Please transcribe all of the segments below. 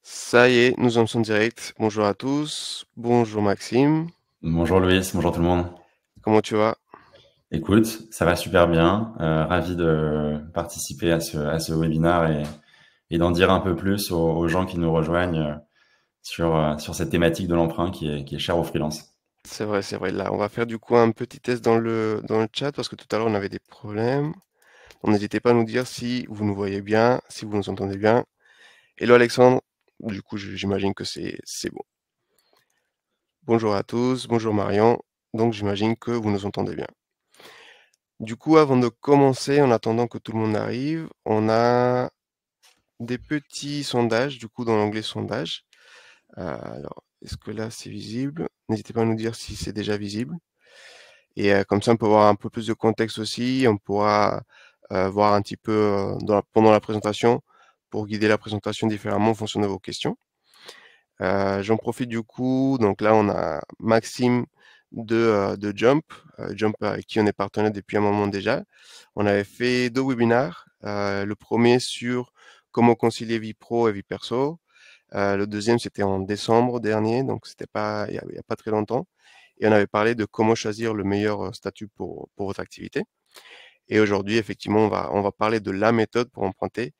Ça y est, nous sommes en direct. Bonjour à tous. Bonjour Maxime. Bonjour Louis, bonjour tout le monde. Comment tu vas? Écoute, ça va super bien. Ravi de participer à ce webinaire et d'en dire un peu plus aux gens qui nous rejoignent sur cette thématique de l'emprunt qui est chère aux freelances. C'est vrai, c'est vrai. Là, on va faire du coup un petit test dans le chat parce que tout à l'heure on avait des problèmes. Donc n'hésitez pas à nous dire si vous nous voyez bien, si vous nous entendez bien. Hello Alexandre. Du coup, j'imagine que c'est bon. Bonjour à tous. Bonjour Marion. Donc j'imagine que vous nous entendez bien. Du coup, avant de commencer, en attendant que tout le monde arrive, on a des petits sondages, du coup dans l'onglet sondage. Alors, est-ce que là c'est visible? N'hésitez pas à nous dire si c'est déjà visible. Et comme ça, on peut avoir un peu plus de contexte aussi. On pourra voir un petit peu pendant la présentation pour guider la présentation différemment en fonction de vos questions. J'en profite du coup. Donc là, on a Maxime de Jump, Jump avec qui on est partenaire depuis un moment déjà. On avait fait deux webinaires. Le premier sur comment concilier vie pro et vie perso. Le deuxième, c'était en décembre dernier, donc c'était pas, il y a pas très longtemps. Et on avait parlé de comment choisir le meilleur statut pour votre activité. Et aujourd'hui, effectivement, on va parler de la méthode pour emprunter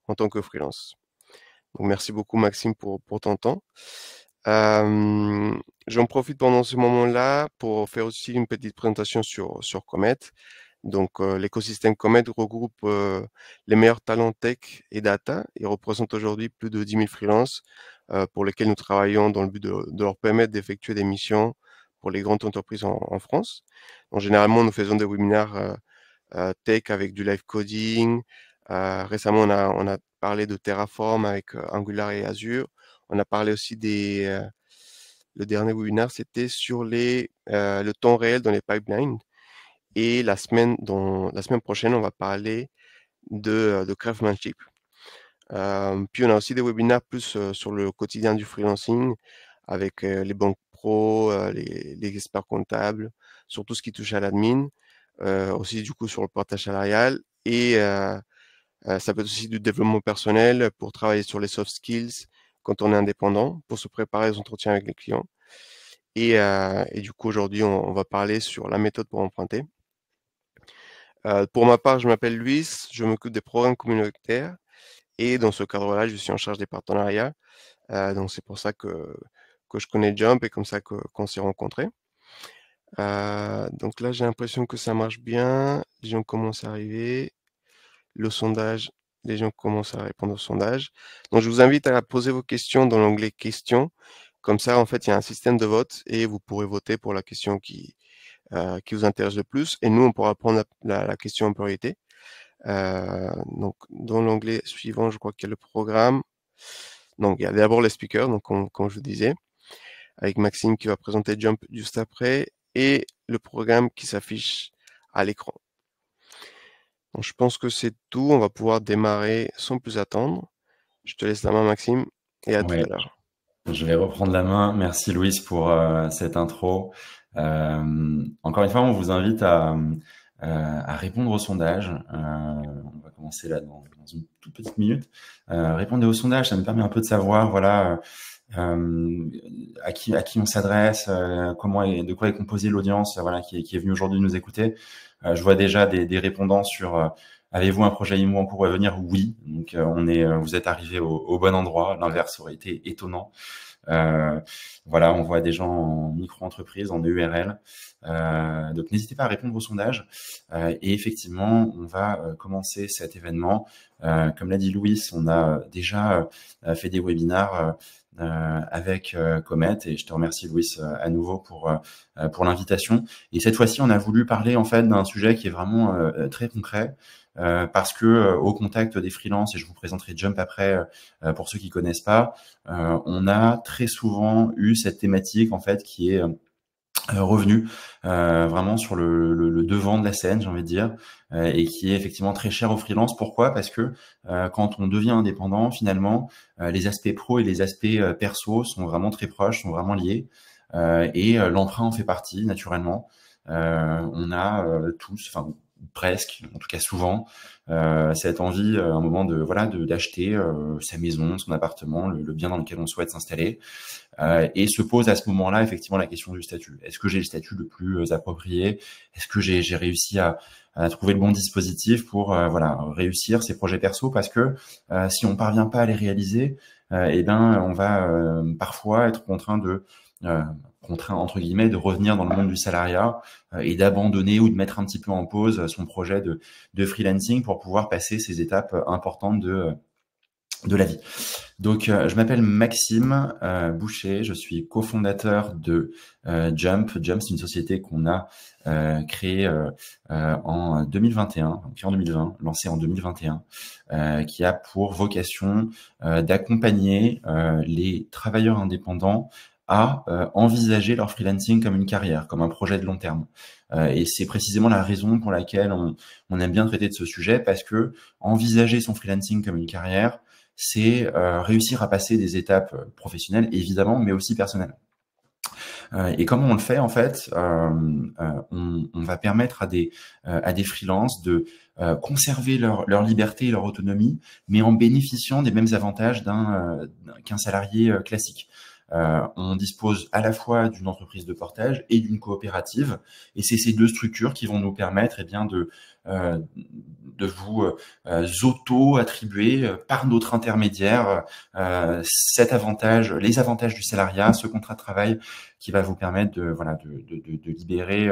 en tant que freelance. Donc, merci beaucoup, Maxime, pour ton temps. Euh, J'en profite pendant ce moment-là pour faire aussi une petite présentation sur Comet. Donc, l'écosystème Comet regroupe les meilleurs talents tech et data. Il représente aujourd'hui plus de 10 000 freelances pour lesquels nous travaillons dans le but de leur permettre d'effectuer des missions pour les grandes entreprises en France. Donc, généralement, nous faisons des webinaires tech avec du live coding. Récemment, on a parlé de Terraform avec Angular et Azure. On a parlé aussi le dernier webinaire, c'était sur le temps réel dans les pipelines. Et la semaine prochaine, on va parler de craftsmanship. Puis on a aussi des webinaires plus sur le quotidien du freelancing avec les banques pro, les experts comptables, sur tout ce qui touche à l'admin, aussi du coup sur le portage salarial et ça peut être aussi du développement personnel pour travailler sur les soft skills quand on est indépendant, pour se préparer aux entretiens avec les clients. Et du coup aujourd'hui on va parler sur la méthode pour emprunter. Pour ma part, je m'appelle Luis, je m'occupe des programmes communautaires et dans ce cadre-là, je suis en charge des partenariats. Donc c'est pour ça que je connais Jump et comme ça qu'on s'est rencontrés. Donc là, j'ai l'impression que ça marche bien. Les gens commencent à arriver. Le sondage, les gens commencent à répondre au sondage. Donc je vous invite à poser vos questions dans l'onglet questions. Comme ça, en fait, il y a un système de vote et vous pourrez voter pour la question qui vous intéresse le plus. Et nous, on pourra prendre la question en priorité. Donc, dans l'onglet suivant, je crois qu'il y a le programme. Donc, il y a d'abord les speakers, donc comme je vous disais, avec Maxime qui va présenter Jump juste après, et le programme qui s'affiche à l'écran. Donc, je pense que c'est tout. On va pouvoir démarrer sans plus attendre. Je te laisse la main, Maxime, et à tout à Ouais, l'heure. je vais reprendre la main. Merci Louis pour cette intro. Encore une fois, on vous invite à répondre au sondage. On va commencer là dans une toute petite minute. Répondez au sondage, ça nous permet un peu de savoir, voilà, à qui on s'adresse, comment et de quoi est composée l'audience, voilà, qui est venue aujourd'hui nous écouter. Je vois déjà des répondants sur avez-vous un projet IMO en cours à venir? Oui. Donc vous êtes arrivé au bon endroit. L'inverse aurait été étonnant. Voilà, on voit des gens en micro-entreprise, en EURL. Donc n'hésitez pas à répondre au sondage. Et effectivement, on va commencer cet événement. Comme l'a dit Louis, on a déjà fait des webinaires avec Comet, et je te remercie Louis à nouveau pour l'invitation. Et cette fois-ci, on a voulu parler en fait d'un sujet qui est vraiment très concret. Parce que au contact des freelances, et je vous présenterai Jump après pour ceux qui connaissent pas, on a très souvent eu cette thématique en fait qui est revenue vraiment sur le devant de la scène, j'ai envie de dire, et qui est effectivement très cher aux freelances. Pourquoi? Parce que quand on devient indépendant, finalement, les aspects pro et les aspects perso sont vraiment très proches, sont vraiment liés, et l'emprunt en fait partie naturellement. On a tous, enfin presque, en tout cas souvent, cette envie à un moment d'acheter sa maison, son appartement, le bien dans lequel on souhaite s'installer, et se pose à ce moment-là effectivement la question du statut. Est-ce que j'ai le statut le plus approprié? Est-ce que j'ai réussi à trouver le bon dispositif pour réussir ces projets perso? Parce que si on parvient pas à les réaliser, eh ben on va parfois être contraint entre guillemets de revenir dans le monde du salariat et d'abandonner ou de mettre un petit peu en pause son projet de freelancing pour pouvoir passer ces étapes importantes de la vie. Donc, je m'appelle Maxime Boucher, je suis cofondateur de Jump. Jump, c'est une société qu'on a créée en 2021, puis en 2020, lancée en 2021, qui a pour vocation d'accompagner les travailleurs indépendants à envisager leur freelancing comme une carrière, comme un projet de long terme. Et c'est précisément la raison pour laquelle on aime bien traiter de ce sujet, parce que envisager son freelancing comme une carrière, c'est réussir à passer des étapes professionnelles, évidemment, mais aussi personnelles. Et comment on le fait, en fait, on va permettre à des freelances de conserver leur liberté et leur autonomie, mais en bénéficiant des mêmes avantages qu'un salarié classique. On dispose à la fois d'une entreprise de portage et d'une coopérative, et c'est ces deux structures qui vont nous permettre de vous auto-attribuer par notre intermédiaire les avantages du salariat, ce contrat de travail qui va vous permettre de libérer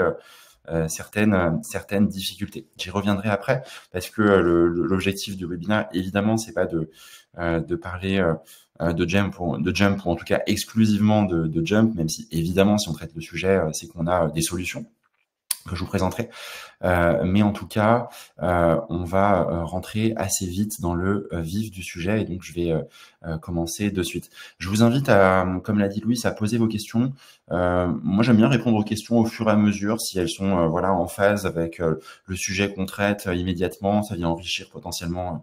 certaines difficultés. J'y reviendrai après, parce que l'objectif du webinaire, évidemment, c'est pas de parler de Jump ou en tout cas exclusivement de Jump, même si évidemment, si on traite le sujet, c'est qu'on a des solutions que je vous présenterai. Mais en tout cas, on va rentrer assez vite dans le vif du sujet, et donc je vais commencer de suite. Je vous invite comme l'a dit Louis, à poser vos questions. Moi, j'aime bien répondre aux questions au fur et à mesure, si elles sont en phase avec le sujet qu'on traite immédiatement. Ça vient enrichir potentiellement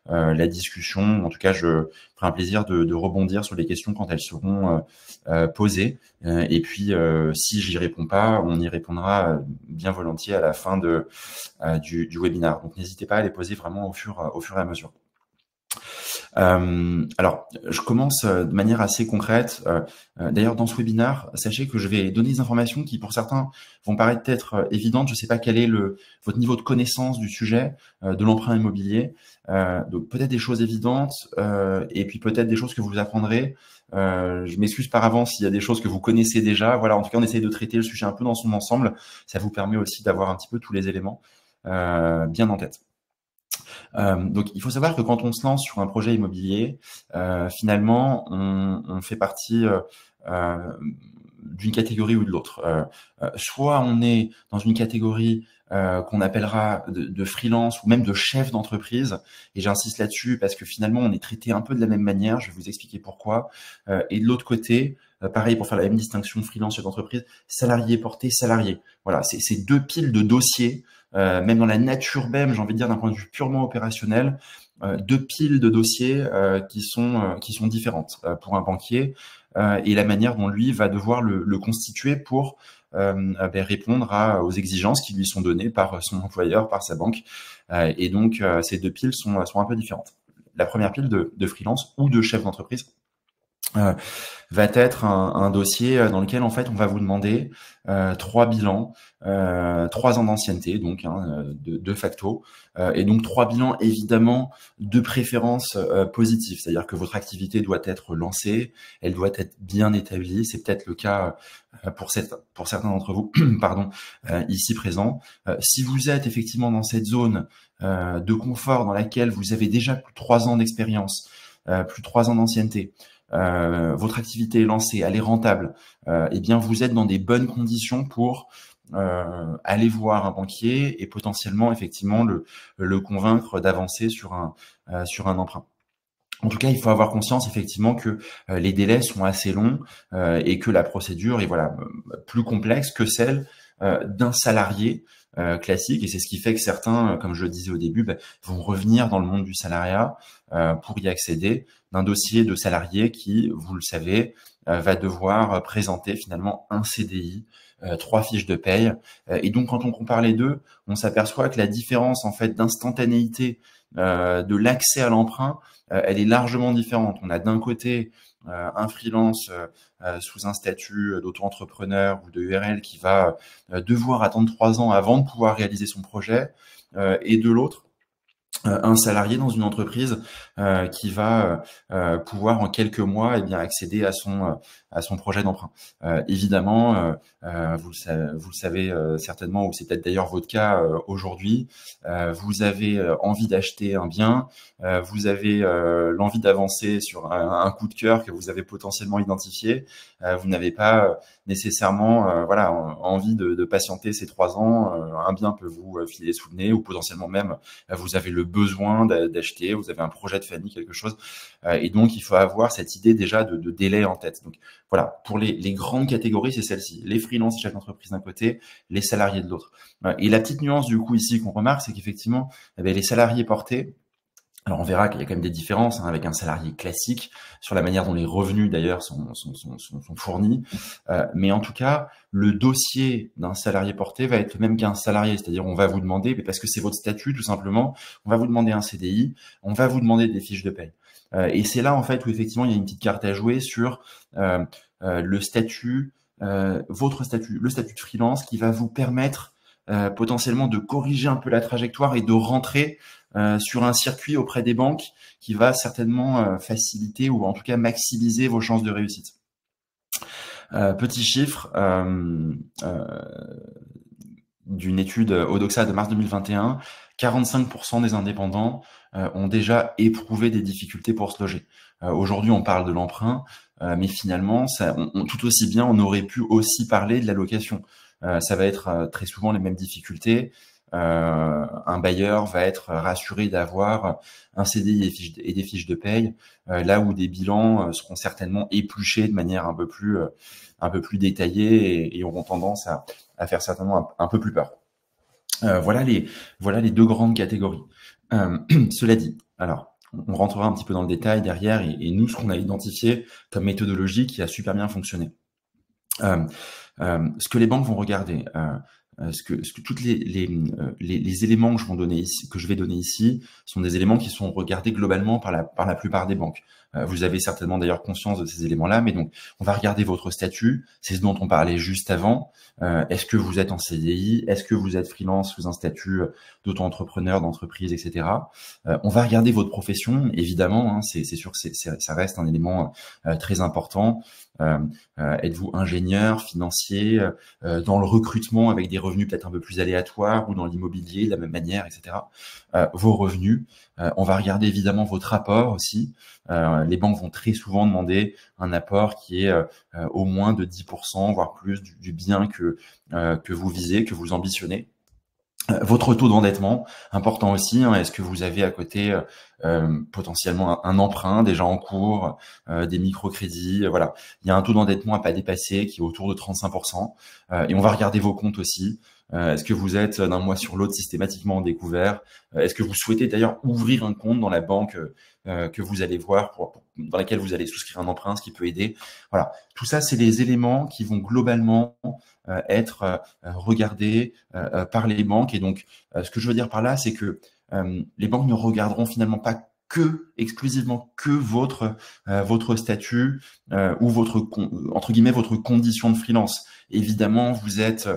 la discussion. En tout cas, je ferai un plaisir de rebondir sur les questions quand elles seront posées. Et puis, si j'y réponds pas, on y répondra bien volontiers à la fin du webinaire. Donc, n'hésitez pas à les poser vraiment au fur et à mesure. Alors, je commence de manière assez concrète. D'ailleurs, dans ce webinaire, sachez que je vais donner des informations qui, pour certains, vont paraître être évidentes. Je ne sais pas quel est votre niveau de connaissance du sujet de l'emprunt immobilier. Donc, peut-être des choses évidentes et puis peut-être des choses que vous apprendrez. Je m'excuse par avance s'il y a des choses que vous connaissez déjà. Voilà, en tout cas, on essaye de traiter le sujet un peu dans son ensemble. Ça vous permet aussi d'avoir un petit peu tous les éléments bien en tête. Donc, il faut savoir que quand on se lance sur un projet immobilier, finalement, on fait partie d'une catégorie ou de l'autre. Soit on est dans une catégorie qu'on appellera de freelance ou même de chef d'entreprise, et j'insiste là-dessus parce que finalement, on est traité un peu de la même manière. Je vais vous expliquer pourquoi. Et de l'autre côté, pareil, pour faire la même distinction, freelance, chef d'entreprise, salarié porté, salarié. Voilà, c'est deux piles de dossiers. Même dans la nature même, j'ai envie de dire d'un point de vue purement opérationnel, deux piles de dossiers qui sont différentes pour un banquier et la manière dont lui va devoir le constituer pour répondre aux exigences qui lui sont données par son employeur, par sa banque. Et donc, ces deux piles sont un peu différentes. La première pile de freelance ou de chef d'entreprise va être un dossier dans lequel en fait on va vous demander 3 bilans, 3 ans d'ancienneté, donc de facto, et donc 3 bilans évidemment de préférence positive, c'est-à-dire que votre activité doit être lancée, elle doit être bien établie. C'est peut-être le cas pour certains d'entre vous, pardon, ici présents. Si vous êtes effectivement dans cette zone de confort dans laquelle vous avez déjà plus de 3 ans d'expérience, plus de 3 ans d'ancienneté, votre activité est lancée, elle est rentable, eh bien vous êtes dans des bonnes conditions pour aller voir un banquier et potentiellement effectivement le convaincre d'avancer sur un emprunt. En tout cas, il faut avoir conscience effectivement que les délais sont assez longs et que la procédure est plus complexe que celle d'un salarié classique, et c'est ce qui fait que certains, comme je le disais au début, vont revenir dans le monde du salariat pour y accéder, d'un dossier de salarié qui, vous le savez, va devoir présenter finalement un CDI, 3 fiches de paye. Et donc, quand on compare les deux, on s'aperçoit que la différence en fait d'instantanéité de l'accès à l'emprunt, elle est largement différente. On a d'un côté un freelance sous un statut d'auto-entrepreneur ou de URL qui va devoir attendre 3 ans avant de pouvoir réaliser son projet, et de l'autre, un salarié dans une entreprise qui va pouvoir en quelques mois accéder à son projet d'emprunt. Évidemment, vous le savez certainement, ou c'est peut-être d'ailleurs votre cas aujourd'hui, vous avez envie d'acheter un bien, vous avez l'envie d'avancer sur un coup de cœur que vous avez potentiellement identifié, vous n'avez pas nécessairement envie de patienter ces 3 ans, un bien peut vous filer sous le nez, ou potentiellement même vous avez le besoin d'acheter, vous avez un projet de famille, quelque chose, et donc il faut avoir cette idée déjà de délai en tête. Donc voilà, pour les grandes catégories, c'est celle-ci, les freelances, chefs d'entreprise d'un côté, les salariés de l'autre. Et la petite nuance du coup ici qu'on remarque, c'est qu'effectivement, les salariés portés, alors on verra qu'il y a quand même des différences avec un salarié classique sur la manière dont les revenus d'ailleurs sont fournis, mais en tout cas le dossier d'un salarié porté va être le même qu'un salarié, c'est-à-dire on va vous demander, parce que c'est votre statut tout simplement, on va vous demander un CDI, on va vous demander des fiches de paye, et c'est là en fait où effectivement il y a une petite carte à jouer sur le statut, votre statut, le statut de freelance qui va vous permettre potentiellement de corriger un peu la trajectoire et de rentrer sur un circuit auprès des banques qui va certainement faciliter ou en tout cas maximiser vos chances de réussite. Petit chiffre d'une étude Odoxa de mars 2021, 45% des indépendants ont déjà éprouvé des difficultés pour se loger. Aujourd'hui, on parle de l'emprunt, mais finalement, tout aussi bien, on aurait pu aussi parler de la location. Ça va être très souvent les mêmes difficultés. Un bailleur va être rassuré d'avoir un CDI et des fiches de paye, là où des bilans seront certainement épluchés de manière un peu plus détaillée et auront tendance à faire certainement un peu plus peur. Voilà les deux grandes catégories. Cela dit, alors on rentrera un petit peu dans le détail derrière et nous, ce qu'on a identifié comme méthodologie qui a super bien fonctionné. Ce que les banques vont regarder, ce que toutes les éléments que je vais donner ici sont des éléments qui sont regardés globalement par la plupart des banques. Vous avez certainement d'ailleurs conscience de ces éléments-là, mais donc on va regarder votre statut, c'est ce dont on parlait juste avant. Est-ce que vous êtes en CDI? Est-ce que vous êtes freelance sous un statut d'auto-entrepreneur, d'entreprise, etc. On va regarder votre profession, évidemment, c'est sûr que ça reste un élément très important. Êtes-vous ingénieur, financier, dans le recrutement avec des revenus peut-être un peu plus aléatoires, ou dans l'immobilier de la même manière, etc. Vos revenus. On va regarder évidemment votre apport aussi. Les banques vont très souvent demander un apport qui est au moins de 10%, voire plus du bien que vous visez, que vous ambitionnez. Votre taux d'endettement, important aussi. Est-ce que vous avez à côté potentiellement un emprunt déjà en cours, des microcrédits, voilà. Il y a un taux d'endettement à pas dépasser qui est autour de 35%. Et on va regarder vos comptes aussi. Est-ce que vous êtes d'un mois sur l'autre systématiquement en découvert? Est-ce que vous souhaitez d'ailleurs ouvrir un compte dans la banque que vous allez voir, dans laquelle vous allez souscrire un emprunt, ce qui peut aider? Voilà. Tout ça, c'est les éléments qui vont globalement être regardés par les banques. Et donc, ce que je veux dire par là, c'est que les banques ne regarderont finalement pas exclusivement que votre statut ou entre guillemets votre condition de freelance. Évidemment, vous êtes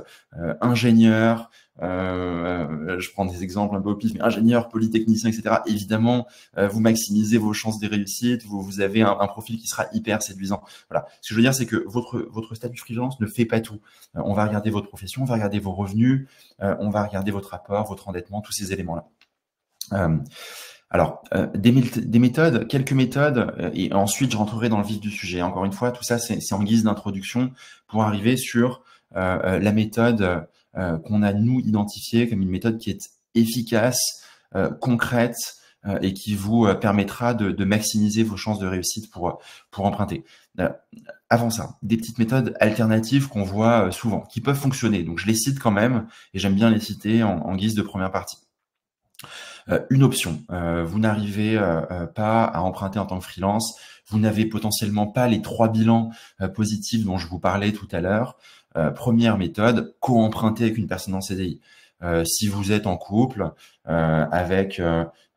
ingénieur, je prends des exemples un peu au pif, mais ingénieur, polytechnicien, etc. Évidemment, vous maximisez vos chances de réussite, vous avez un profil qui sera hyper séduisant. Voilà. Ce que je veux dire, c'est que votre statut freelance ne fait pas tout. On va regarder votre profession, on va regarder vos revenus, on va regarder votre apport, votre endettement, tous ces éléments-là. Alors, des méthodes, quelques méthodes, et ensuite je rentrerai dans le vif du sujet. Encore une fois, tout ça, c'est en guise d'introduction pour arriver sur la méthode qu'on a, nous, identifiée comme une méthode qui est efficace, concrète, et qui vous permettra de maximiser vos chances de réussite pour emprunter. Avant ça, des petites méthodes alternatives qu'on voit souvent, qui peuvent fonctionner. Donc, je les cite quand même, et j'aime bien les citer en guise de première partie. Une option, vous n'arrivez pas à emprunter en tant que freelance, vous n'avez potentiellement pas les 3 bilans positifs dont je vous parlais tout à l'heure. Première méthode, co-emprunter avec une personne en CDI. Si vous êtes en couple avec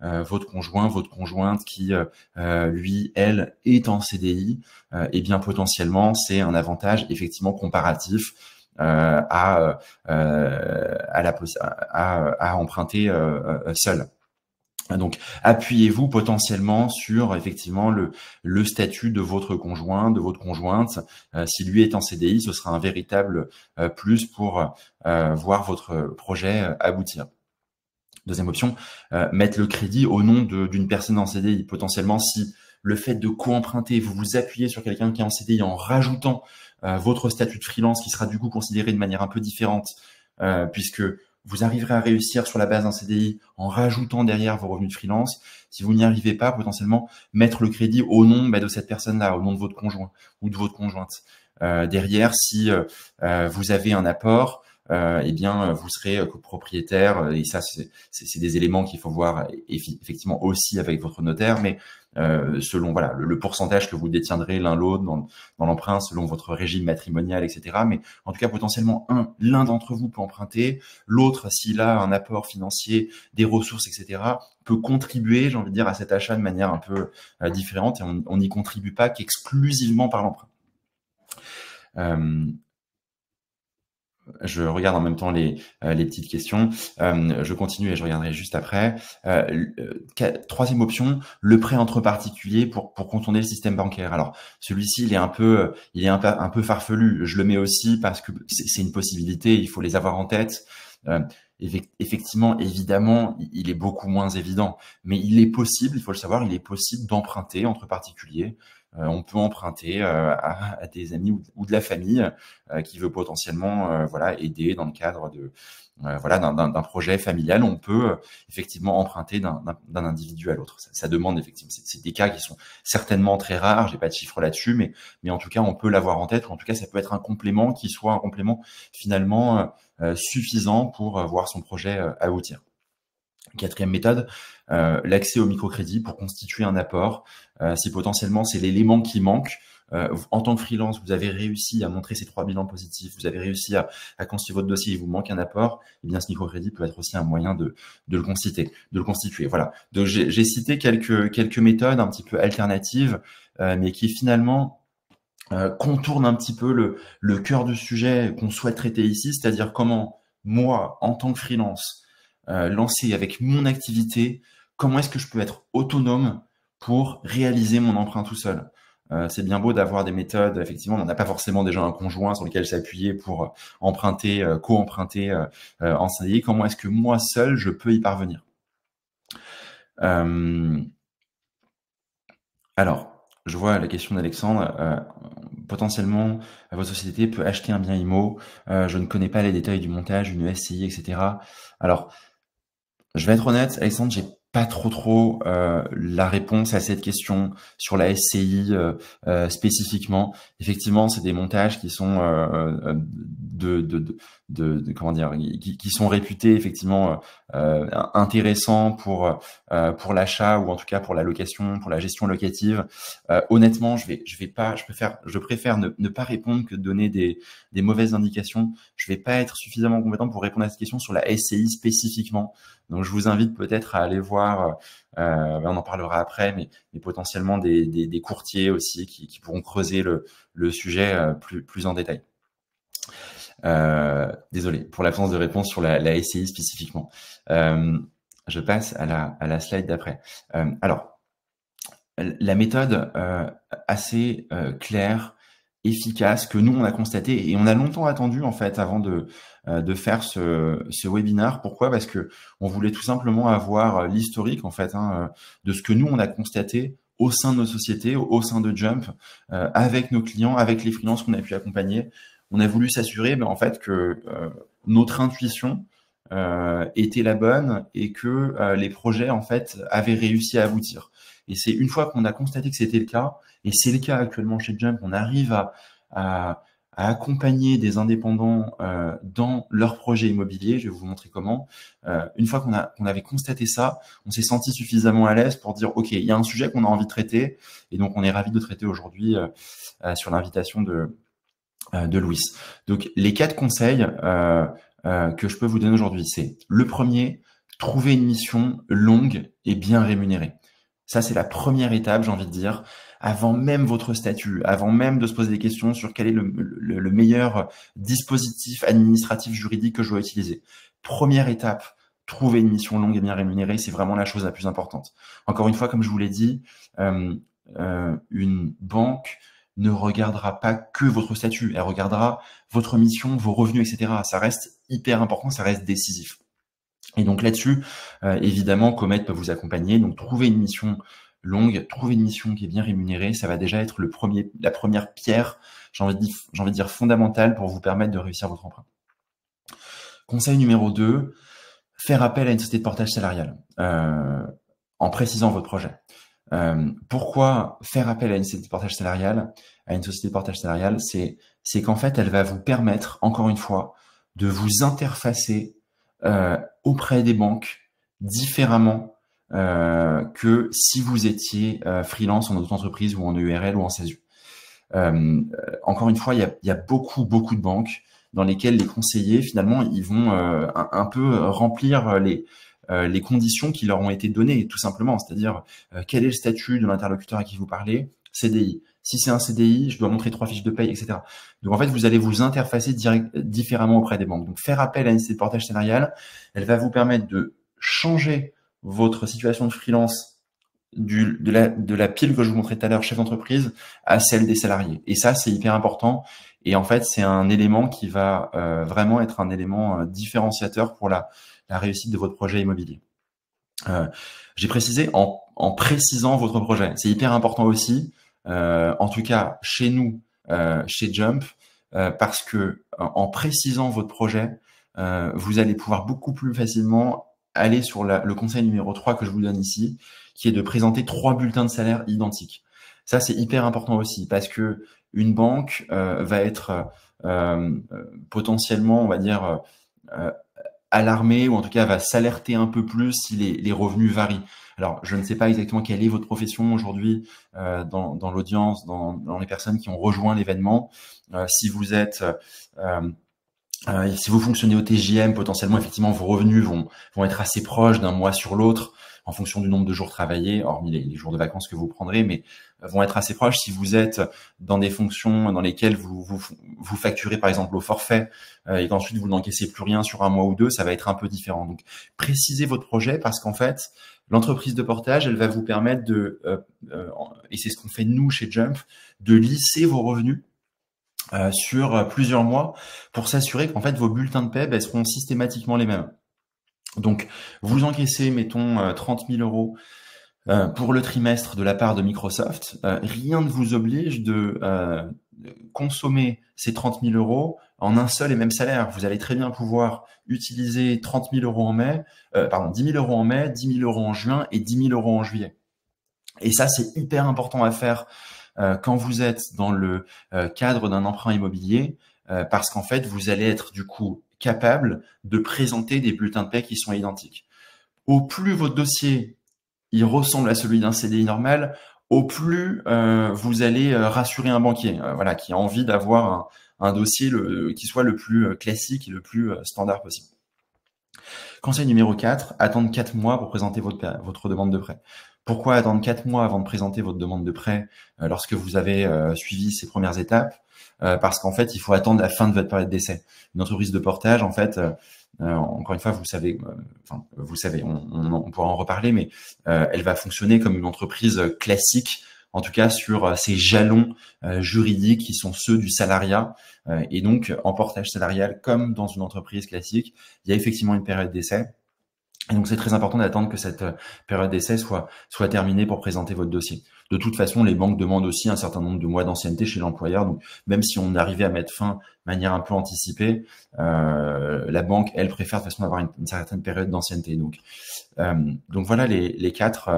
votre conjoint, votre conjointe qui, lui, elle, est en CDI, eh bien potentiellement, c'est un avantage effectivement comparatif à emprunter seul. Donc, appuyez-vous potentiellement sur effectivement le statut de votre conjoint, de votre conjointe. Si lui est en CDI, ce sera un véritable plus pour voir votre projet aboutir. Deuxième option, mettre le crédit au nom d'une personne en CDI. Potentiellement, si le fait de co-emprunter, vous vous appuyez sur quelqu'un qui est en CDI en rajoutant votre statut de freelance qui sera du coup considéré de manière un peu différente, puisque vous arriverez à réussir sur la base d'un CDI en rajoutant derrière vos revenus de freelance. Si vous n'y arrivez pas, potentiellement, mettre le crédit au nom de cette personne-là, au nom de votre conjoint ou de votre conjointe. Derrière, si vous avez un apport, eh bien, vous serez copropriétaire. Et ça, c'est des éléments qu'il faut voir effectivement aussi avec votre notaire, mais selon voilà le pourcentage que vous détiendrez l'un l'autre dans l'emprunt, selon votre régime matrimonial, etc. Mais en tout cas, potentiellement, l'un d'entre vous peut emprunter, l'autre, s'il a un apport financier, des ressources, etc., peut contribuer, j'ai envie de dire, à cet achat de manière un peu différente, et on n'y contribue pas qu'exclusivement par l'emprunt. Je regarde en même temps les petites questions. Je continue et je regarderai juste après. Troisième option, le prêt entre particuliers pour contourner le système bancaire. Alors celui-ci, il est un peu farfelu. Je le mets aussi parce que c'est une possibilité. Il faut les avoir en tête. Effectivement, évidemment, il est beaucoup moins évident, mais il est possible. Il faut le savoir, il est possible d'emprunter entre particuliers. On peut emprunter à des amis ou de la famille qui veut potentiellement voilà aider dans le cadre de voilà d'un projet familial. On peut effectivement emprunter d'un individu à l'autre. Ça demande effectivement, c'est des cas qui sont certainement très rares. J'ai pas de chiffres là-dessus, mais en tout cas on peut l'avoir en tête. Ou en tout cas ça peut être un complément qui soit un complément finalement suffisant pour voir son projet aboutir. Quatrième méthode, l'accès au microcrédit pour constituer un apport. Si potentiellement c'est l'élément qui manque, en tant que freelance, vous avez réussi à montrer ces 3 bilans positifs, vous avez réussi à constituer votre dossier et il vous manque un apport, eh bien ce microcrédit peut être aussi un moyen de le constituer. Voilà. Donc j'ai cité quelques méthodes un petit peu alternatives, mais qui finalement contournent un petit peu le cœur du sujet qu'on souhaite traiter ici, c'est-à-dire comment moi, en tant que freelance, lancer avec mon activité, comment est-ce que je peux être autonome pour réaliser mon emprunt tout seul. C'est bien beau d'avoir des méthodes, effectivement, on n'a pas forcément déjà un conjoint sur lequel s'appuyer pour emprunter, co-emprunter en CDI. Comment est-ce que moi seul, je peux y parvenir? Alors, je vois la question d'Alexandre. Potentiellement, votre société peut acheter un bien IMO. Je ne connais pas les détails du montage, une SCI, etc. Alors, je vais être honnête, Alexandre, j'ai pas trop la réponse à cette question sur la SCI spécifiquement. Effectivement, c'est des montages qui sont comment dire, qui sont réputés effectivement intéressants pour l'achat ou en tout cas pour la location, pour la gestion locative. Honnêtement, je préfère ne pas répondre que de donner des mauvaises indications. Je vais pas être suffisamment compétent pour répondre à cette question sur la SCI spécifiquement. Donc, je vous invite peut-être à aller voir, on en parlera après, mais potentiellement des courtiers aussi qui pourront creuser le sujet plus en détail. Désolé pour l'absence de réponse sur la SCI spécifiquement. Je passe à la slide d'après. Alors, la méthode assez claire, efficace que nous on a constaté et on a longtemps attendu en fait avant de faire ce webinaire. Pourquoi? Parce que on voulait tout simplement avoir l'historique en fait de ce que nous on a constaté au sein de nos sociétés, au sein de Jump, avec nos clients, avec les freelances qu'on a pu accompagner. On a voulu s'assurer en fait que notre intuition était la bonne et que les projets en fait avaient réussi à aboutir. Et c'est une fois qu'on a constaté que c'était le cas, et c'est le cas actuellement chez Jump, on arrive à accompagner des indépendants dans leurs projets immobiliers. Je vais vous montrer comment. Une fois qu'on avait constaté ça, on s'est senti suffisamment à l'aise pour dire ok, il y a un sujet qu'on a envie de traiter, et donc on est ravi de traiter aujourd'hui sur l'invitation de Louis. Donc les 4 conseils que je peux vous donner aujourd'hui, c'est le premier, trouver une mission longue et bien rémunérée. Ça, c'est la première étape, j'ai envie de dire, avant même votre statut, avant même de se poser des questions sur quel est le meilleur dispositif administratif juridique que je dois utiliser. Première étape, trouver une mission longue et bien rémunérée, c'est vraiment la chose la plus importante. Encore une fois, comme je vous l'ai dit, une banque ne regardera pas que votre statut, elle regardera votre mission, vos revenus, etc. Ça reste hyper important, ça reste décisif. Et donc là-dessus, évidemment, Comet peut vous accompagner. Donc trouver une mission longue, trouver une mission qui est bien rémunérée, ça va déjà être la première pierre, j'ai envie de dire fondamentale pour vous permettre de réussir votre emprunt. Conseil numéro 2, faire appel à une société de portage salarial en précisant votre projet. Pourquoi faire appel à une société de portage salarial, c'est qu'en fait, elle va vous permettre, encore une fois, de vous interfacer auprès des banques différemment que si vous étiez freelance en auto-entreprise ou en EURL ou en SASU. Encore une fois, il y a beaucoup de banques dans lesquelles les conseillers, finalement, ils vont un peu remplir les conditions qui leur ont été données, tout simplement. C'est-à-dire, quel est le statut de l'interlocuteur à qui vous parlez? CDI. Si c'est un CDI, je dois montrer 3 fiches de paye, etc. Donc, en fait, vous allez vous interfacer différemment auprès des banques. Donc, faire appel à une société de portage salarial, elle va vous permettre de changer votre situation de freelance de la pile que je vous montrais tout à l'heure, chef d'entreprise, à celle des salariés. Et ça, c'est hyper important. Et en fait, c'est un élément qui va vraiment être un élément différenciateur pour la réussite de votre projet immobilier. J'ai précisé en précisant votre projet. C'est hyper important aussi, en tout cas chez nous, chez Jump, parce que en précisant votre projet, vous allez pouvoir beaucoup plus facilement aller sur le conseil numéro 3 que je vous donne ici, qui est de présenter 3 bulletins de salaire identiques. Ça, c'est hyper important aussi, parce que une banque va être potentiellement, on va dire, alarmée, ou en tout cas va s'alerter un peu plus si les revenus varient. Alors, je ne sais pas exactement quelle est votre profession aujourd'hui dans l'audience, dans les personnes qui ont rejoint l'événement. Si vous êtes si vous fonctionnez au TJM, potentiellement, effectivement, vos revenus vont être assez proches d'un mois sur l'autre en fonction du nombre de jours travaillés, hormis les jours de vacances que vous prendrez, mais vont être assez proches. Si vous êtes dans des fonctions dans lesquelles vous facturez, par exemple, au forfait et qu'ensuite vous n'encaissez plus rien sur un mois ou deux, ça va être un peu différent. Donc, précisez votre projet parce qu'en fait, l'entreprise de portage, elle va vous permettre et c'est ce qu'on fait nous chez Jump, de lisser vos revenus sur plusieurs mois pour s'assurer qu'en fait vos bulletins de paie seront systématiquement les mêmes. Donc vous encaissez, mettons 30 000 euros pour le trimestre de la part de Microsoft, rien ne vous oblige de consommer ces 30 000 euros en un seul et même salaire. Vous allez très bien pouvoir utiliser 30 000 euros en mai, 10 000 euros en mai, 10 000 euros en juin et 10 000 euros en juillet. Et ça, c'est hyper important à faire quand vous êtes dans le cadre d'un emprunt immobilier, parce qu'en fait, vous allez être du coup capable de présenter des bulletins de paie qui sont identiques. Au plus votre dossier il ressemble à celui d'un CDI normal, au plus vous allez rassurer un banquier, voilà, qui a envie d'avoir un dossier qui soit le plus classique et le plus standard possible. Conseil numéro 4, attendre 4 mois pour présenter votre demande de prêt. Pourquoi attendre 4 mois avant de présenter votre demande de prêt lorsque vous avez suivi ces premières étapes? Parce qu'en fait, il faut attendre la fin de votre période d'essai. Une entreprise de portage, en fait, encore une fois, vous savez, on pourra en reparler, mais elle va fonctionner comme une entreprise classique, en tout cas sur ces jalons juridiques qui sont ceux du salariat. Et donc, en portage salarial, comme dans une entreprise classique, il y a effectivement une période d'essai. Et donc, c'est très important d'attendre que cette période d'essai soit terminée pour présenter votre dossier. De toute façon, les banques demandent aussi un certain nombre de mois d'ancienneté chez l'employeur. Donc, même si on arrivait à mettre fin de manière un peu anticipée, la banque, elle, préfère de toute façon avoir une certaine période d'ancienneté. Donc voilà les quatre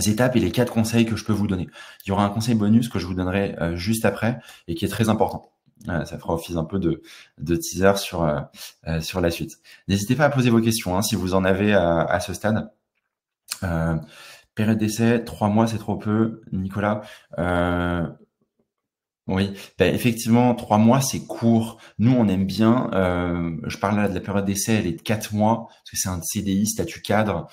étapes et les 4 conseils que je peux vous donner. Il y aura un conseil bonus que je vous donnerai juste après et qui est très important. Ça fera office un peu de teaser sur la suite. N'hésitez pas à poser vos questions si vous en avez à ce stade. Période d'essai, 3 mois, c'est trop peu. Nicolas, oui, effectivement, 3 mois, c'est court. Nous, on aime bien, je parle là de la période d'essai, elle est de 4 mois, parce que c'est un CDI, statut cadre,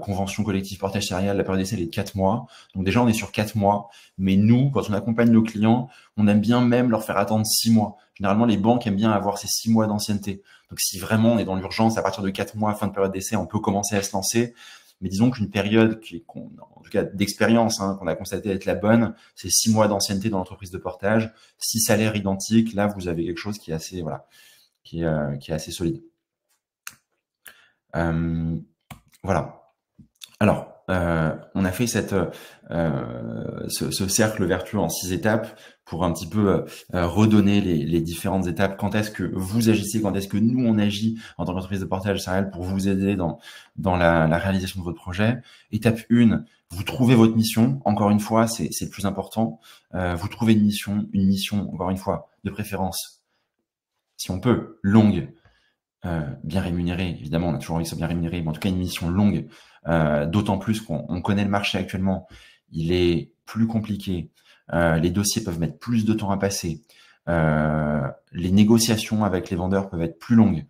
convention collective portage salarial, la période d'essai, elle est de 4 mois. Donc déjà, on est sur 4 mois. Mais nous, quand on accompagne nos clients, on aime bien même leur faire attendre 6 mois. Généralement, les banques aiment bien avoir ces 6 mois d'ancienneté. Donc si vraiment on est dans l'urgence, à partir de 4 mois, fin de période d'essai, on peut commencer à se lancer. Mais disons qu'une période en tout cas d'expérience, qu'on a constaté être la bonne, c'est 6 mois d'ancienneté dans l'entreprise de portage, 6 salaires identiques. Là, vous avez quelque chose qui est assez, qui est assez solide. Voilà. Alors, on a fait ce cercle vertueux en 6 étapes pour un petit peu redonner les différentes étapes. Quand est-ce que vous agissez, quand est-ce que nous on agit en tant qu'entreprise de portage salarial pour vous aider dans la réalisation de votre projet. Étape 1, vous trouvez votre mission. Encore une fois, c'est le plus important. Vous trouvez une mission, encore une fois, de préférence, si on peut, longue, bien rémunérée. Évidemment, on a toujours envie que ce soit bien rémunéré, mais en tout cas une mission longue, d'autant plus qu'on connaît le marché actuellement. Il est plus compliqué. Les dossiers peuvent mettre plus de temps à passer. Les négociations avec les vendeurs peuvent être plus longues.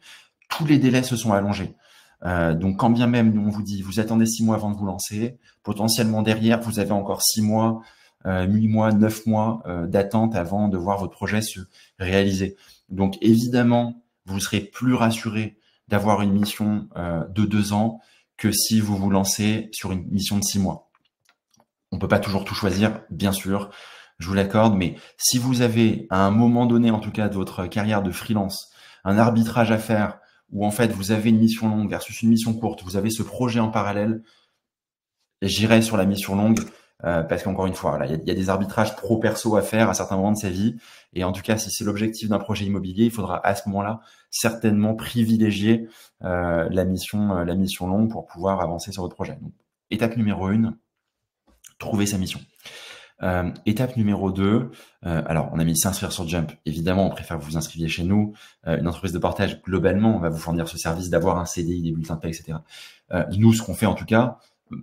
Tous les délais se sont allongés. Donc, quand bien même, nous, on vous dit, vous attendez 6 mois avant de vous lancer, potentiellement derrière, vous avez encore 6 mois, 8 mois, 9 mois d'attente avant de voir votre projet se réaliser. Donc, évidemment, vous serez plus rassuré d'avoir une mission de 2 ans que si vous vous lancez sur une mission de 6 mois. On peut pas toujours tout choisir, bien sûr, je vous l'accorde, mais si vous avez, à un moment donné, en tout cas, de votre carrière de freelance, un arbitrage à faire, où en fait vous avez une mission longue versus une mission courte, vous avez ce projet en parallèle, j'irai sur la mission longue parce qu'encore une fois, il y a des arbitrages pro-perso à faire à certains moments de sa vie. Et en tout cas, si c'est l'objectif d'un projet immobilier, il faudra à ce moment-là certainement privilégier la mission longue pour pouvoir avancer sur votre projet. Donc, étape numéro 1, trouver sa mission. Étape numéro 2, alors on a mis s'inscrire sur Jump. Évidemment, on préfère que vous vous inscriviez chez nous. Une entreprise de portage, globalement, on va vous fournir ce service d'avoir un CDI, des bulletins de paie, etc. Nous, ce qu'on fait en tout cas,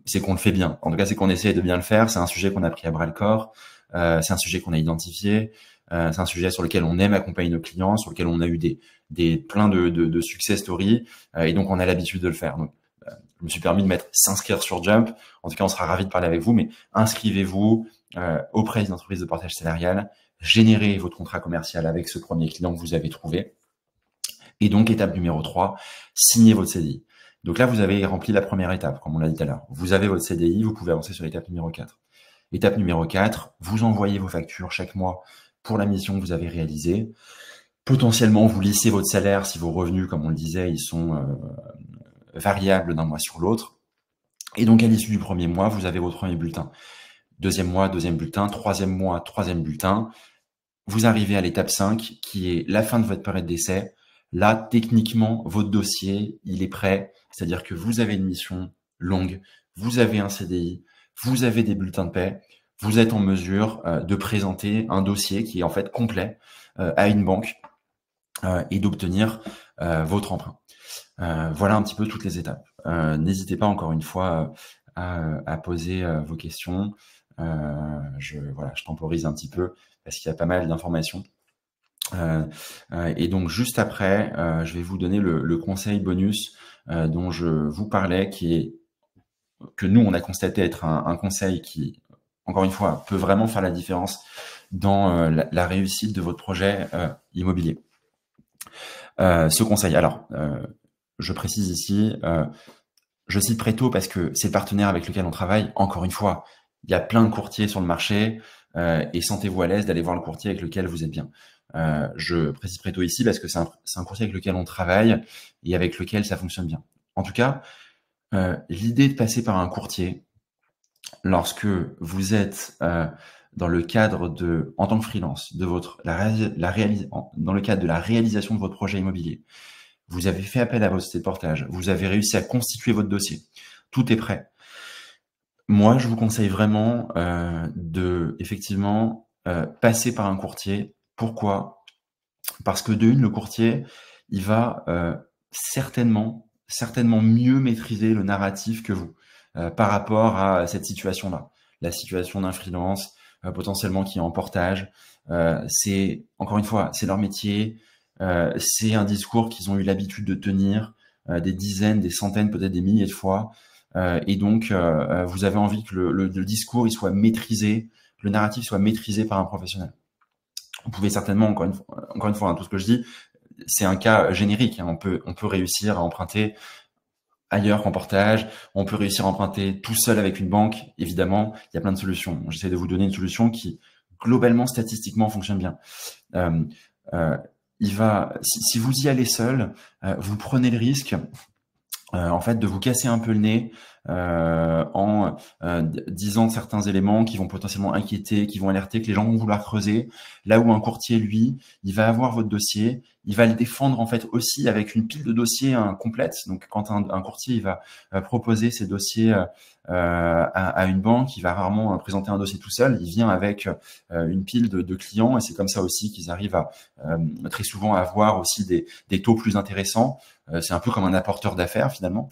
c'est qu'on le fait bien. En tout cas, c'est qu'on essaie de bien le faire. C'est un sujet qu'on a pris à bras le corps. C'est un sujet qu'on a identifié. C'est un sujet sur lequel on aime accompagner nos clients, sur lequel on a eu plein de success stories. Et donc, on a l'habitude de le faire. Donc, je me suis permis de mettre s'inscrire sur Jump. En tout cas, on sera ravis de parler avec vous, mais inscrivez-vous auprès d'une entreprise de portage salarial, générez votre contrat commercial avec ce premier client que vous avez trouvé. Et donc, étape numéro 3, signez votre CDI. Donc là, vous avez rempli la première étape, comme on l'a dit tout à l'heure. Vous avez votre CDI, vous pouvez avancer sur l'étape numéro 4. Étape numéro 4, vous envoyez vos factures chaque mois pour la mission que vous avez réalisée. Potentiellement, vous lissez votre salaire si vos revenus, comme on le disait, ils sont variables d'un mois sur l'autre. Et donc, à l'issue du premier mois, vous avez votre premier bulletin. Deuxième mois, deuxième bulletin. Troisième mois, troisième bulletin. Vous arrivez à l'étape 5, qui est la fin de votre période d'essai. Là, techniquement, votre dossier, il est prêt. C'est-à-dire que vous avez une mission longue, vous avez un CDI, vous avez des bulletins de paie, vous êtes en mesure de présenter un dossier qui est en fait complet à une banque et d'obtenir votre emprunt. Voilà un petit peu toutes les étapes. N'hésitez pas encore une fois à poser vos questions. Je temporise un petit peu parce qu'il y a pas mal d'informations. Et donc juste après, je vais vous donner le conseil bonus dont je vous parlais, que nous on a constaté être un conseil qui, encore une fois, peut vraiment faire la différence dans la réussite de votre projet immobilier. Ce conseil, alors je précise ici, je cite Préto parce que c'est le partenaire avec lequel on travaille. Encore une fois, il y a plein de courtiers sur le marché et sentez-vous à l'aise d'aller voir le courtier avec lequel vous êtes bien. Je précise Préto ici parce que c'est un courtier avec lequel on travaille et avec lequel ça fonctionne bien. En tout cas, l'idée de passer par un courtier, lorsque vous êtes dans le cadre de, en tant que freelance, de dans le cadre de la réalisation de votre projet immobilier, vous avez fait appel à votre société de portage, vous avez réussi à constituer votre dossier, tout est prêt. Moi, je vous conseille vraiment de effectivement passer par un courtier. Pourquoi? Parce que de une, le courtier, il va certainement mieux maîtriser le narratif que vous par rapport à cette situation-là. La situation d'un freelance, potentiellement qui est en portage. C'est, encore une fois, c'est leur métier. C'est un discours qu'ils ont eu l'habitude de tenir des dizaines, des centaines, peut-être des milliers de fois. Et donc, vous avez envie que le discours il soit maîtrisé, le narratif soit maîtrisé par un professionnel. Vous pouvez certainement, encore une fois, hein, tout ce que je dis, c'est un cas générique. Hein, on peut réussir à emprunter ailleurs qu'en portage. On peut réussir à emprunter tout seul avec une banque. Évidemment, il y a plein de solutions. J'essaie de vous donner une solution qui, globalement, statistiquement, fonctionne bien. Si vous y allez seul, vous prenez le risque en fait, de vous casser un peu le nez en disant certains éléments qui vont potentiellement inquiéter, qui vont alerter, que les gens vont vouloir creuser. Là où un courtier, lui, il va avoir votre dossier, il va le défendre en fait aussi avec une pile de dossiers complète. Donc, quand un courtier il va proposer ses dossiers à une banque, il va rarement présenter un dossier tout seul. Il vient avec une pile de clients et c'est comme ça aussi qu'ils arrivent à très souvent à avoir aussi des taux plus intéressants. C'est un peu comme un apporteur d'affaires finalement.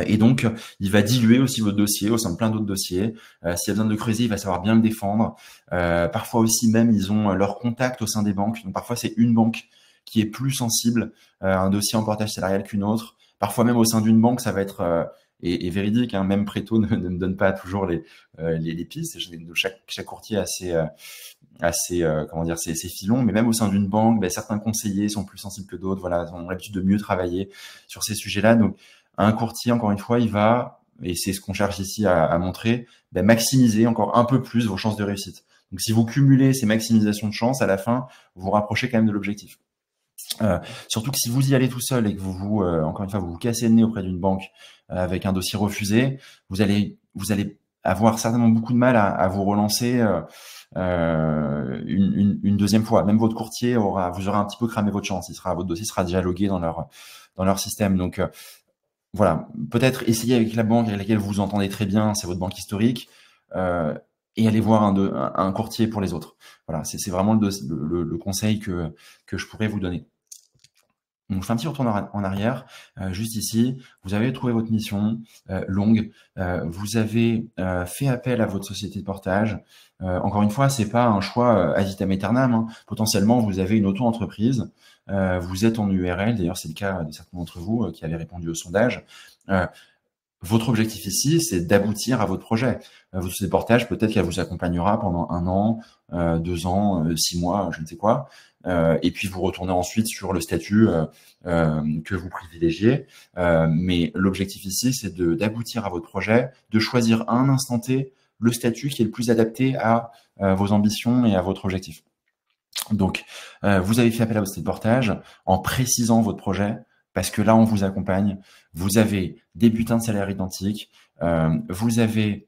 Et donc, il va diluer aussi votre dossier au sein de plein d'autres dossiers. S'il y a besoin de creuser, il va savoir bien le défendre. Parfois aussi même, ils ont leur contact au sein des banques. Donc parfois, c'est une banque qui est plus sensible à un dossier en portage salarial qu'une autre. Parfois même au sein d'une banque, ça va être et véridique. Hein, même Préto ne me donne pas toujours les pistes. Chaque courtier a comment dire, ses filons, mais même au sein d'une banque, ben, certains conseillers sont plus sensibles que d'autres, voilà, ont l'habitude de mieux travailler sur ces sujets-là. Donc, un courtier, encore une fois, il va, et c'est ce qu'on cherche ici à montrer, ben, maximiser encore un peu plus vos chances de réussite. Donc, si vous cumulez ces maximisations de chances, à la fin, vous vous rapprochez quand même de l'objectif. Surtout que si vous y allez tout seul et que encore une fois, vous vous cassez le nez auprès d'une banque avec un dossier refusé, vous allez avoir certainement beaucoup de mal à vous relancer une deuxième fois. Même votre courtier vous aurez un petit peu cramé votre chance. Votre dossier sera déjà logué dans leur système. Donc voilà, peut-être essayer avec la banque avec laquelle vous vous entendez très bien, c'est votre banque historique, et aller voir un courtier pour les autres. Voilà, c'est vraiment le conseil que je pourrais vous donner. Donc, je fais un petit retour en arrière. Juste ici, vous avez trouvé votre mission longue. Vous avez fait appel à votre société de portage. Encore une fois, c'est pas un choix ad vitam aeternam. Hein. Potentiellement, vous avez une auto-entreprise. Vous êtes en URL. D'ailleurs, c'est le cas de certains d'entre vous qui avaient répondu au sondage. Votre objectif ici, c'est d'aboutir à votre projet. Votre société de portage, peut-être qu'elle vous accompagnera pendant 1 an, 2 ans, 6 mois, je ne sais quoi. Et puis vous retournez ensuite sur le statut que vous privilégiez. Mais l'objectif ici, c'est d'aboutir à votre projet, de choisir à un instant T le statut qui est le plus adapté à vos ambitions et à votre objectif. Donc, vous avez fait appel à votre société de portage en précisant votre projet, parce que là, on vous accompagne. Vous avez des bulletins de salaire identiques. Vous avez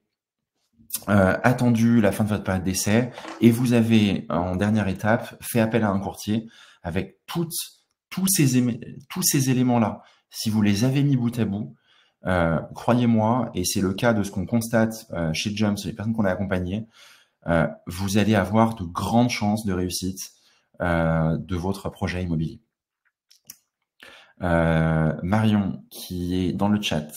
attendu la fin de votre période d'essai et vous avez, en dernière étape, fait appel à un courtier avec tous ces éléments-là. Si vous les avez mis bout à bout, croyez-moi, et c'est le cas de ce qu'on constate chez Jump, les personnes qu'on a accompagnées, vous allez avoir de grandes chances de réussite de votre projet immobilier. Marion, qui est dans le chat,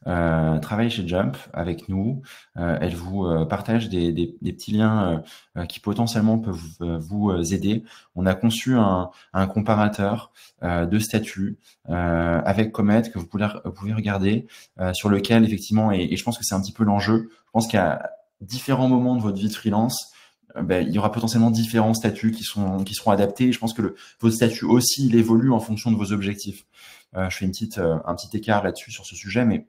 travaille chez Jump avec nous. Elle vous partage des petits liens qui potentiellement peuvent vous aider. On a conçu un comparateur de statut avec Comet que vous pouvez regarder, sur lequel effectivement, et je pense que c'est un petit peu l'enjeu, je pense qu'à différents moments de votre vie de freelance, il y aura potentiellement différents statuts qui seront adaptés. Je pense que votre statut aussi, il évolue en fonction de vos objectifs. Je fais un petit écart là-dessus sur ce sujet, mais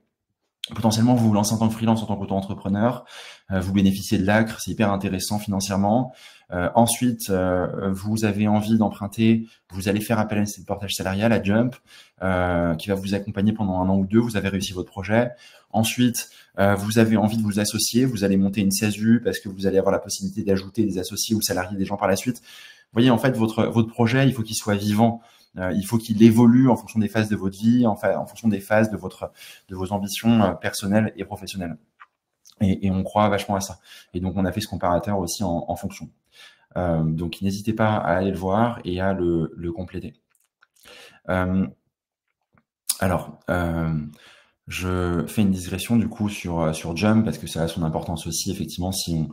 Potentiellement, vous vous lancez en tant que freelance, en tant qu'auto-entrepreneur, vous bénéficiez de l'ACRE, c'est hyper intéressant financièrement. Ensuite, vous avez envie d'emprunter, vous allez faire appel à une société de portage salarial, à Jump, qui va vous accompagner pendant 1 an ou 2, vous avez réussi votre projet. Ensuite, vous avez envie de vous associer, vous allez monter une SASU parce que vous allez avoir la possibilité d'ajouter des associés ou salariés des gens par la suite. Vous voyez, en fait, votre projet, il faut qu'il soit vivant. Il faut qu'il évolue en fonction des phases de votre vie, en fonction des phases de vos ambitions personnelles et professionnelles. Et on croit vachement à ça. Et donc, on a fait ce comparateur aussi en fonction. Donc, n'hésitez pas à aller le voir et à le compléter. Je fais une digression du coup sur Jump parce que ça a son importance aussi effectivement si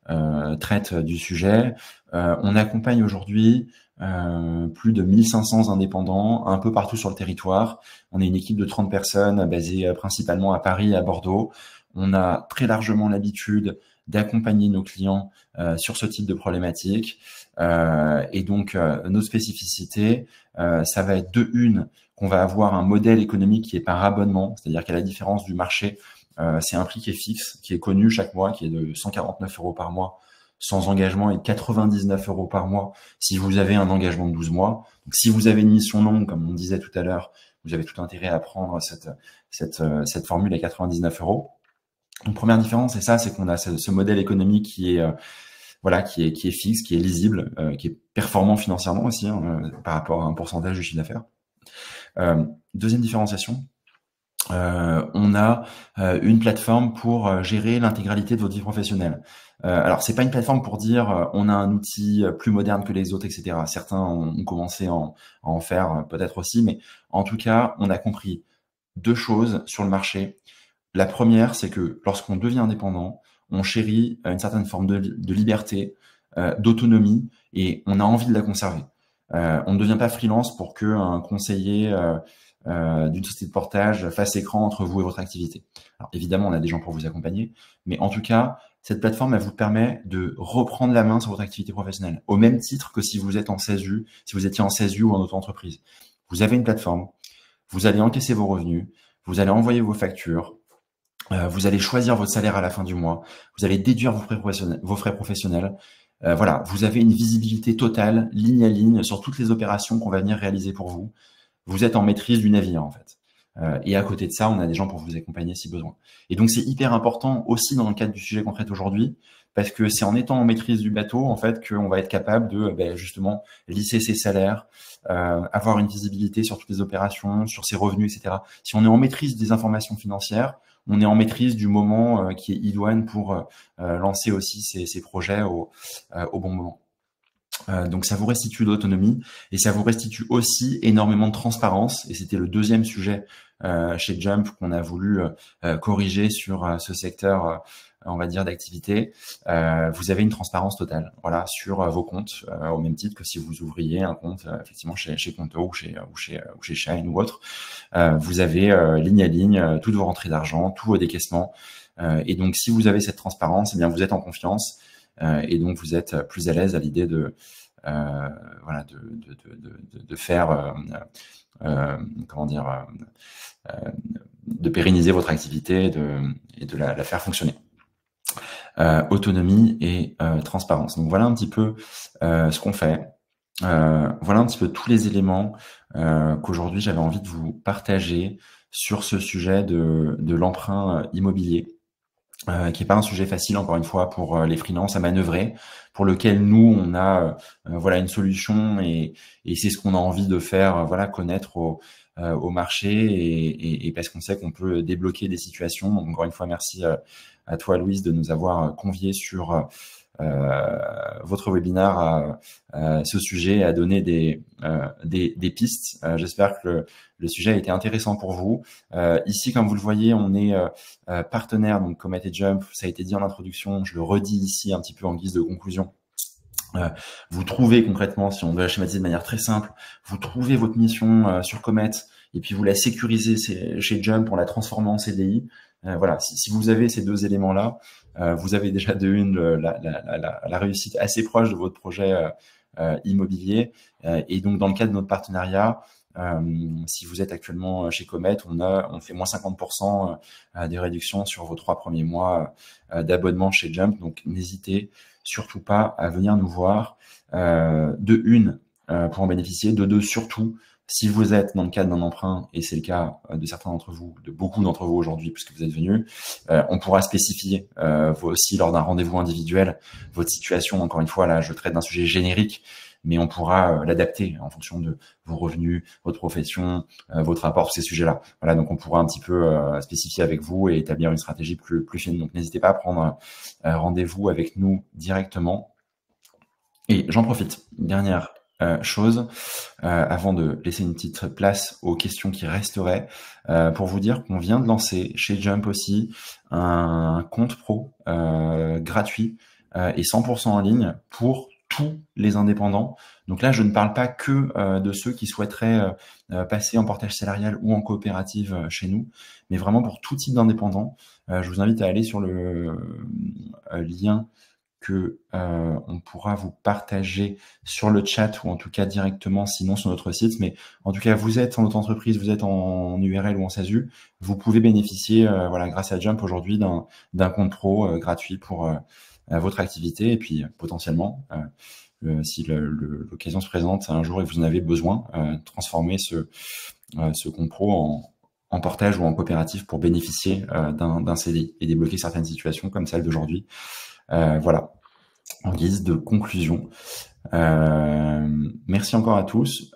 on traite du sujet. On accompagne aujourd'hui plus de 1500 indépendants un peu partout sur le territoire. On est une équipe de 30 personnes basée principalement à Paris et à Bordeaux. On a très largement l'habitude d'accompagner nos clients sur ce type de problématique. Et donc, nos spécificités, ça va être de une, qu'on va avoir un modèle économique qui est par abonnement, c'est-à-dire qu'à la différence du marché, c'est un prix qui est fixe, qui est connu chaque mois, qui est de 149 € par mois, sans engagement, et 99 € par mois si vous avez un engagement de 12 mois. Donc, si vous avez une mission longue, comme on disait tout à l'heure, vous avez tout intérêt à prendre cette formule à 99 €. Donc, première différence, c'est ça, c'est qu'on a ce modèle économique qui est qui est fixe, qui est lisible, qui est performant financièrement aussi par rapport à un pourcentage du chiffre d'affaires. Deuxième différenciation, on a une plateforme pour gérer l'intégralité de votre vie professionnelle. Alors, c'est pas une plateforme pour dire on a un outil plus moderne que les autres, etc. Certains ont commencé à en faire peut-être aussi, mais en tout cas, on a compris 2 choses sur le marché. La première, c'est que lorsqu'on devient indépendant, on chérit une certaine forme de liberté, d'autonomie, et on a envie de la conserver. On ne devient pas freelance pour qu'un conseiller d'une société de portage fasse écran entre vous et votre activité. Alors, évidemment, on a des gens pour vous accompagner, mais en tout cas, cette plateforme, elle vous permet de reprendre la main sur votre activité professionnelle, au même titre que si vous êtes en SASU, si vous étiez en SASU ou en auto-entreprise. Vous avez une plateforme, vous allez encaisser vos revenus, vous allez envoyer vos factures, vous allez choisir votre salaire à la fin du mois, vous allez déduire vos frais professionnels. Voilà, vous avez une visibilité totale, ligne à ligne, sur toutes les opérations qu'on va venir réaliser pour vous. Vous êtes en maîtrise du navire, en fait. Et à côté de ça, on a des gens pour vous accompagner si besoin. Et donc, c'est hyper important aussi dans le cadre du sujet qu'on traite aujourd'hui, parce que c'est en étant en maîtrise du bateau, en fait, qu'on va être capable de justement lisser ses salaires, avoir une visibilité sur toutes les opérations, sur ses revenus, etc. Si on est en maîtrise des informations financières, on est en maîtrise du moment qui est idoine pour lancer aussi ses projets au bon moment. Donc ça vous restitue de l'autonomie et ça vous restitue aussi énormément de transparence, et c'était le deuxième sujet chez Jump qu'on a voulu corriger sur ce secteur on va dire d'activité. Vous avez une transparence totale, voilà, sur vos comptes, au même titre que si vous ouvriez un compte effectivement chez Conto ou chez Shine ou autre. Vous avez ligne à ligne toutes vos rentrées d'argent, tous vos décaissements, et donc si vous avez cette transparence, eh bien vous êtes en confiance. Et donc vous êtes plus à l'aise à l'idée de faire de pérenniser votre activité et de la faire fonctionner. Autonomie et transparence. Donc voilà un petit peu ce qu'on fait. Voilà un petit peu tous les éléments qu'aujourd'hui j'avais envie de vous partager sur ce sujet de l'emprunt immobilier. Qui est pas un sujet facile, encore une fois, pour les freelances à manœuvrer, pour lequel nous on a une solution, et c'est ce qu'on a envie de faire connaître au marché, et parce qu'on sait qu'on peut débloquer des situations. Donc, encore une fois, merci à toi Louise de nous avoir conviés sur votre webinaire à ce sujet, à donner des pistes. J'espère que le sujet a été intéressant pour vous. Ici, comme vous le voyez, on est partenaire, donc Comet et Jump, ça a été dit en introduction, je le redis ici un petit peu en guise de conclusion. Vous trouvez concrètement, si on veut la schématiser de manière très simple, vous trouvez votre mission sur Comet, et puis vous la sécurisez chez Jump pour la transformer en CDI. Voilà, si vous avez ces deux éléments-là, vous avez déjà la réussite assez proche de votre projet immobilier. Et donc, dans le cadre de notre partenariat, Si vous êtes actuellement chez Comet, on fait moins 50% des réductions sur vos 3 premiers mois d'abonnement chez Jump. Donc, n'hésitez surtout pas à venir nous voir. De une, pour en bénéficier. De deux, surtout, si vous êtes dans le cadre d'un emprunt, et c'est le cas de certains d'entre vous, de beaucoup d'entre vous aujourd'hui, puisque vous êtes venus, on pourra spécifier vous aussi lors d'un rendez-vous individuel votre situation. Encore une fois, là, je traite d'un sujet générique, mais on pourra l'adapter en fonction de vos revenus, votre profession, votre rapport sur ces sujets-là. Voilà, donc on pourra un petit peu spécifier avec vous et établir une stratégie plus fine. Donc n'hésitez pas à prendre rendez-vous avec nous directement. Et j'en profite, dernière chose, avant de laisser une petite place aux questions qui resteraient, pour vous dire qu'on vient de lancer chez Jump aussi un compte pro gratuit et 100% en ligne pour tous les indépendants. Donc là, je ne parle pas que de ceux qui souhaiteraient passer en portage salarial ou en coopérative chez nous, mais vraiment pour tout type d'indépendants. Je vous invite à aller sur le lien que on pourra vous partager sur le chat ou en tout cas directement, sinon sur notre site. Mais en tout cas, vous êtes en auto-entreprise, vous êtes en URL ou en SASU, vous pouvez bénéficier, voilà, grâce à Jump aujourd'hui, d'un compte pro gratuit pour votre activité et puis potentiellement, si l'occasion se présente un jour et que vous en avez besoin, transformer ce compte pro en portage ou en coopérative pour bénéficier d'un CDI et débloquer certaines situations comme celle d'aujourd'hui. Voilà, en guise de conclusion. Merci encore à tous.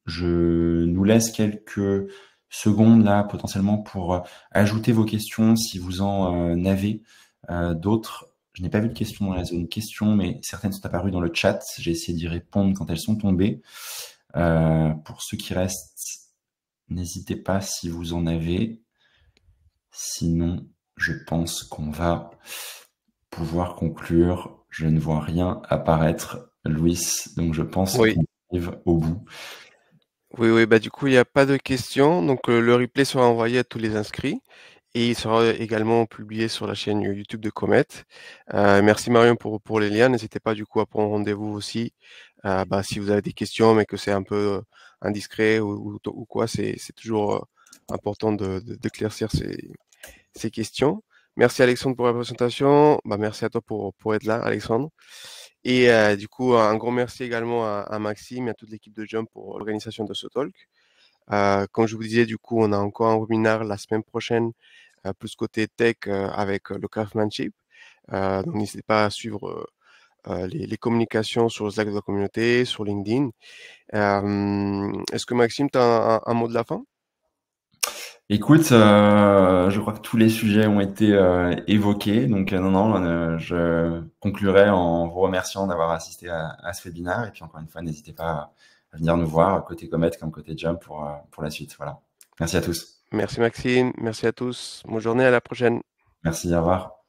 Je nous laisse quelques secondes là potentiellement pour ajouter vos questions si vous en avez d'autres. Je n'ai pas vu de questions dans la zone questions, mais certaines sont apparues dans le chat. J'ai essayé d'y répondre quand elles sont tombées. Pour ceux qui restent, n'hésitez pas si vous en avez. Sinon, je pense qu'on va pouvoir conclure. Je ne vois rien apparaître, Louis, donc je pense Oui. qu'on arrive au bout. Oui, bah du coup, il n'y a pas de questions. Donc, le replay sera envoyé à tous les inscrits et il sera également publié sur la chaîne YouTube de Comet. Merci Marion pour les liens. N'hésitez pas du coup à prendre rendez-vous aussi. Bah, si vous avez des questions, mais que c'est un peu indiscret ou quoi, c'est toujours important d'éclaircir ces questions. Merci Alexandre pour la présentation. Bah, merci à toi pour être là, Alexandre. Et du coup, un gros merci également à Maxime et à toute l'équipe de Jump pour l'organisation de ce talk. Comme je vous disais, du coup, on a encore un webinaire la semaine prochaine, plus côté tech avec le craftsmanship. Donc, n'hésitez pas à suivre les communications sur les axes de la communauté, sur LinkedIn. Est-ce que Maxime, tu as un mot de la fin? Écoute, je crois que tous les sujets ont été évoqués, donc non, je conclurai en vous remerciant d'avoir assisté à ce webinaire, et puis encore une fois, n'hésitez pas à venir nous voir côté Comet comme côté Jump pour la suite. Voilà. Merci à tous. Merci Maxime, merci à tous. Bonne journée, à la prochaine. Merci, au revoir.